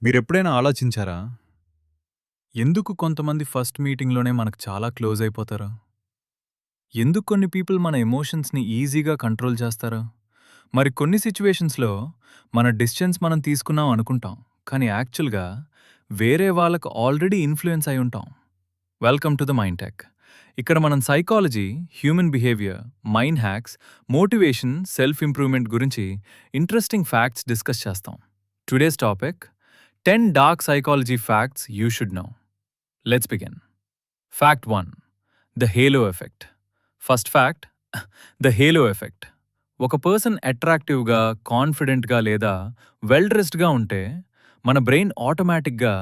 మీరెప్పుడైనా ఆలోచించారా? ఎందుకు కొంతమంది ఫస్ట్ మీటింగ్‌లోనే మనకు చాలా క్లోజ్ అయిపోతారు? ఎందుకు కొన్ని పీపుల్ మన ఎమోషన్స్‌ని ఈజీగా కంట్రోల్ చేస్తారు? మరి కొన్ని సిట్యుయేషన్స్‌లో మన డిసిషన్స్ మనం తీసుకున్నాం అనుకుంటాం. కానీ యాక్చువల్‌గా వేరే వాళ్ళకి ఆల్రెడీ ఇన్‌ఫ్లూయెన్స్ అయి ఉంటాం. Welcome to the mind tech. ఇక్కడ మనం psychology, human behaviour, mind hacks, motivation, self improvement గురించి ఇంట్రెస్టింగ్ ఫ్యాక్ట్స్ డిస్కస్ చేస్తాం. Today's topic 10 dark psychology facts you should know. Let's begin. Fact 1. The halo effect. First fact, the halo effect. ఒక person అట్రాక్టివ్‌గా, కాన్ఫిడెంట్‌గా లేదా well డ్రెస్డ్‌గా ఉంటే మన brain ఆటోమేటిక్‌గా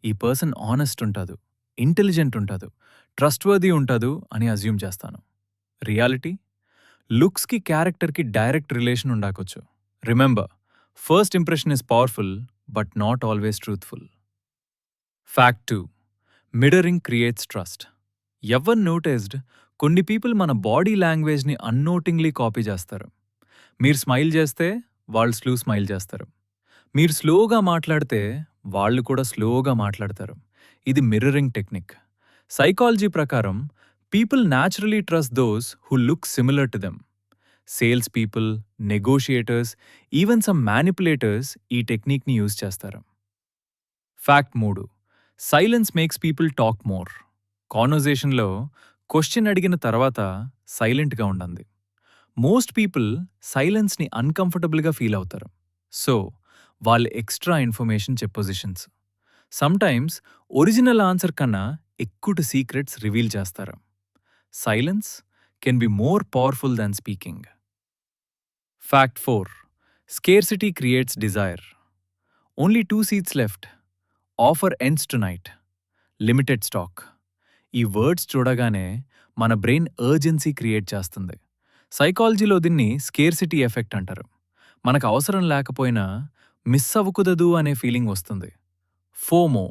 ఈ పర్సన్ ఆనెస్ట్ ఉంటాడు, ఇంటెలిజెంట్ ఉంటాడు, ట్రస్ట్‌వర్దీ ఉంటాడు అని అజ్యూమ్ చేస్తాను. రియాలిటీ? లుక్స్‌కి, క్యారెక్టర్‌కి డైరెక్ట్ రిలేషన్ ఉండకొచ్చు. Remember, first impression is powerful but not always truthful. Fact 2. Mirroring creates trust. Ever noticed కొన్ని పీపుల్ మన బాడీ లాంగ్వేజ్ని అన్నోటింగ్లీ కాపీ చేస్తారు. మీరు స్మైల్ చేస్తే వాళ్ళు స్మైల్ చేస్తారు. మీరు స్లోగా మాట్లాడితే వాళ్ళు కూడా స్లోగా మాట్లాడతారు. ఇది మిర్రరింగ్ టెక్నిక్. సైకాలజీ ప్రకారం people naturally trust those who look similar to them. Sales people, negotiators, even some manipulators ఈ టెక్నిక్ని యూజ్ చేస్తారు. Fact 3. Silence makes people talk more. కాన్వర్జేషన్లో క్వశ్చన్ అడిగిన తర్వాత సైలెంట్గా ఉండండి. మోస్ట్ పీపుల్ సైలెన్స్ని అన్కంఫర్టబుల్గా ఫీల్ అవుతారు. సో వాళ్ళు ఎక్స్ట్రా ఇన్ఫర్మేషన్ చెప్పొజిషన్స్. సమ్టైమ్స్ ఒరిజినల్ ఆన్సర్ కన్నా ఎక్కువ సీక్రెట్స్ రివీల్ చేస్తారు. Silence can be more powerful than speaking. Fact 4. Scarcity creates Dzire. Only 2 seats left. Offer ends tonight. Limited stock. ఈ వర్డ్స్ చూడగానే మన బ్రెయిన్ అర్జెన్సీ క్రియేట్ చేస్తుంది. సైకాలజీలో దీన్ని స్కేర్సిటీ ఎఫెక్ట్ అంటారు. మనకు అవసరం లేకపోయినా మిస్ అవ్వకూడదు అనే ఫీలింగ్ వస్తుంది. FOMO,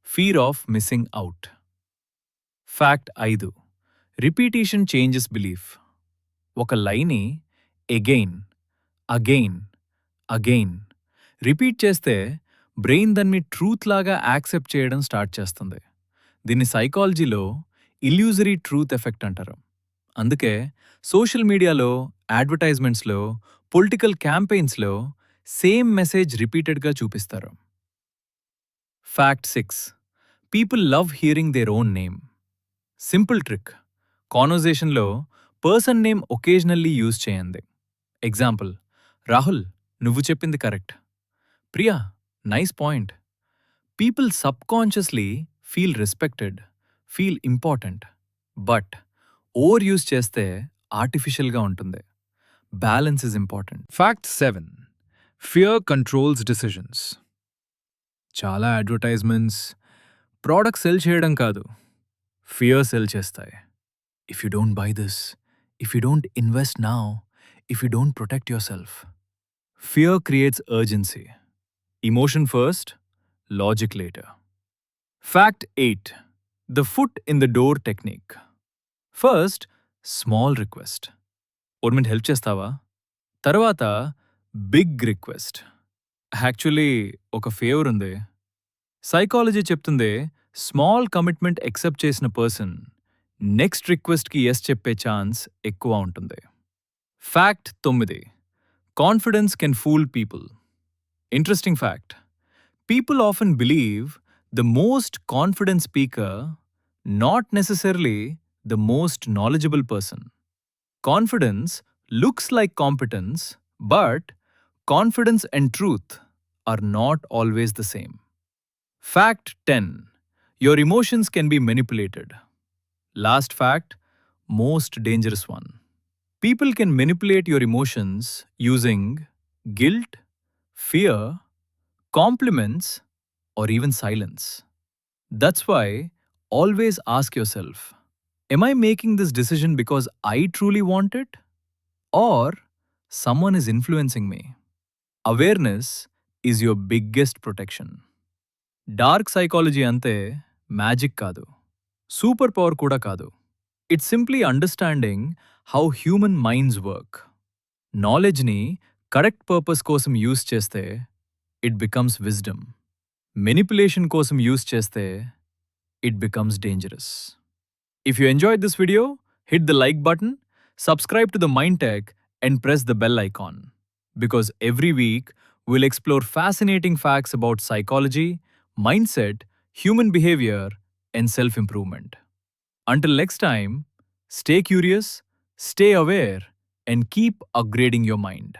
fear of missing out. Fact 5. Repetition changes belief. ఒక లైన్ని ఎగైన్, అగైన్, అగైన్ రిపీట్ చేస్తే బ్రెయిన్ దాన్ని ట్రూత్ లాగా యాక్సెప్ట్ చేయడం స్టార్ట్ చేస్తుంది. దీన్ని సైకాలజీలో ఇల్యూజరీ ట్రూత్ ఎఫెక్ట్ అంటారు. అందుకే సోషల్ మీడియాలో, అడ్వర్టైజ్మెంట్స్లో, పొలిటికల్ క్యాంపెయిన్స్లో సేమ్ మెసేజ్ రిపీటెడ్గా చూపిస్తారు. Fact 6. People love hearing their own name. Simple trick. కాన్వర్జేషన్లో పర్సన్ నేమ్ ఒకేజనల్లీ యూజ్ చేయండి. ఎగ్జాంపుల్, రాహుల్, నువ్వు చెప్పింది correct. Priya, nice point. People subconsciously feel respected, feel important. But over use చేస్తే ఆర్టిఫిషియల్గా ఉంటుంది. Balance is important. Fact 7. Fear controls decisions. చాలా advertisements product sell చేయడం కాదు, ఫియర్ సెల్ చేస్తాయి. If you don't buy this, if you don't invest now, if you don't protect your self. Fear creates urgency. Emotion first, logic later. Fact 8. The foot in the door technique. First, small request. 1 minute help చేస్తావా? తర్వాత big request. Actually ఒక favour ఉంది. Psychology చెప్తుంది small commitment except చేసిన person next రిక్వెస్ట్కి yes చెప్పే chance ఎక్కువ ఉంటుంది. Fact 9. Confidence can pool people. Interesting fact. People often believe the most confident speaker, not necessarily the most knowledgeable person. Confidence looks like competence, but confidence and truth are not always the same. Fact 10. Your emotions can be manipulated. Last fact, most dangerous one. People can manipulate your emotions using guilt, fear, compliments, or even silence. That's why always ask yourself, am I making this decision because I truly want it? Or someone is influencing me? Awareness is your biggest protection. Dark psychology అంతే magic కాదు, super power కూడా కాదు. It's simply understanding how human minds work. నాలెడ్జ్ని correct purpose కోసం use చేస్తే it becomes wisdom. Manipulation కోసం use చేస్తే it becomes dangerous. If you enjoyed this video, hit the like button, subscribe to the Mindtech, and press the bell icon. Because every week, we'll explore fascinating facts about psychology, mindset, human behavior, and self-improvement. Until next time, stay curious, stay aware, and keep upgrading your mind.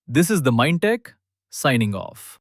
This is the Mindtech, signing off.